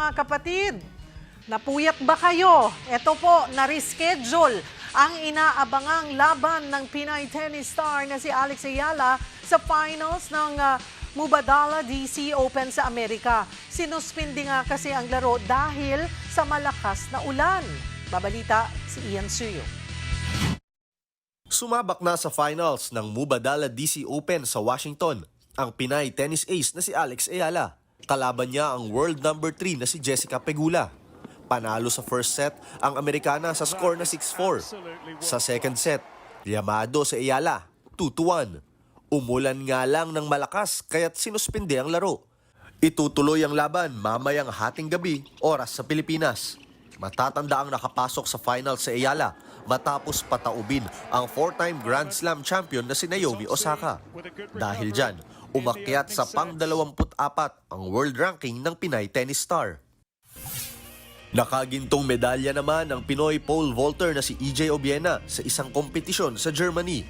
mga kapatid. Napuyat ba kayo? Ito po, na-reschedule ang inaabangang laban ng Pinay tennis star na si Alex Ayala sa finals ng Mubadala DC Open sa Amerika. Sinuspindi nga kasi ang laro dahil sa malakas na ulan. Babalita si Ian Suyo. Sumabak na sa finals ng Mubadala DC Open sa Washington ang Pinay tennis ace na si Alex Ayala. Kalaban niya ang world number 3 na si Jessica Pegula. Panalo sa first set ang Amerikana sa score na 6-4. Sa second set, yamado si Ayala, 2-1. Umulan nga lang ng malakas kaya't sinuspinde ang laro. Itutuloy ang laban mamayang hating gabi, oras sa Pilipinas. Matatanda ang nakapasok sa final si Ayala matapos pataubin ang 4-time Grand Slam champion na si Naomi Osaka. Dahil dyan, umakyat sa pang-24 ang world ranking ng Pinay tennis star. Nakagintong medalya naman ang Pinoy pole vaulter na si EJ Obiena sa isang kompetisyon sa Germany.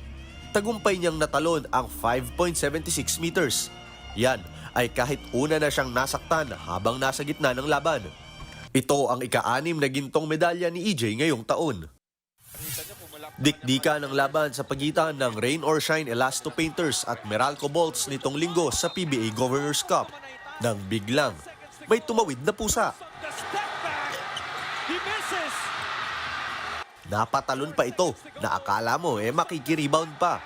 Tagumpay niyang natalon ang 5.76 meters. Yan ay kahit una na siyang nasaktan habang nasa gitna ng laban. Ito ang ika-6 na gintong medalya ni EJ ngayong taon. Dikdika ng laban sa pagitan ng Rain or Shine Elasto Painters at Meralco Bolts nitong linggo sa PBA Governors Cup. Nang biglang, may tumawid na pusa. Napatalon pa ito na akala mo makikirebound pa.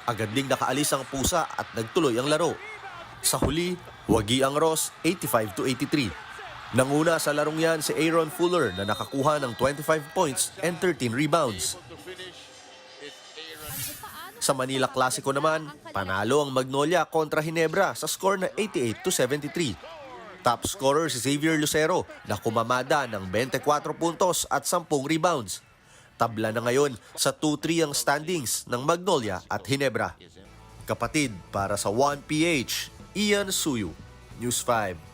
Agad ding nakaalis ang pusa at nagtuloy ang laro. Sa huli, wagi ang Ross 85-83. Nanguna sa larong yan si Aaron Fuller na nakakuha ng 25 points and 13 rebounds. Sa Manila Clasico naman, panalo ang Magnolia kontra Ginebra sa score na 88-73. Top scorer si Xavier Lucero na kumamada ng 24 puntos at 10 rebounds. Tabla na ngayon sa 2-3 ang standings ng Magnolia at Ginebra. Kapatid, para sa 1PH, Ian Suyu, News 5.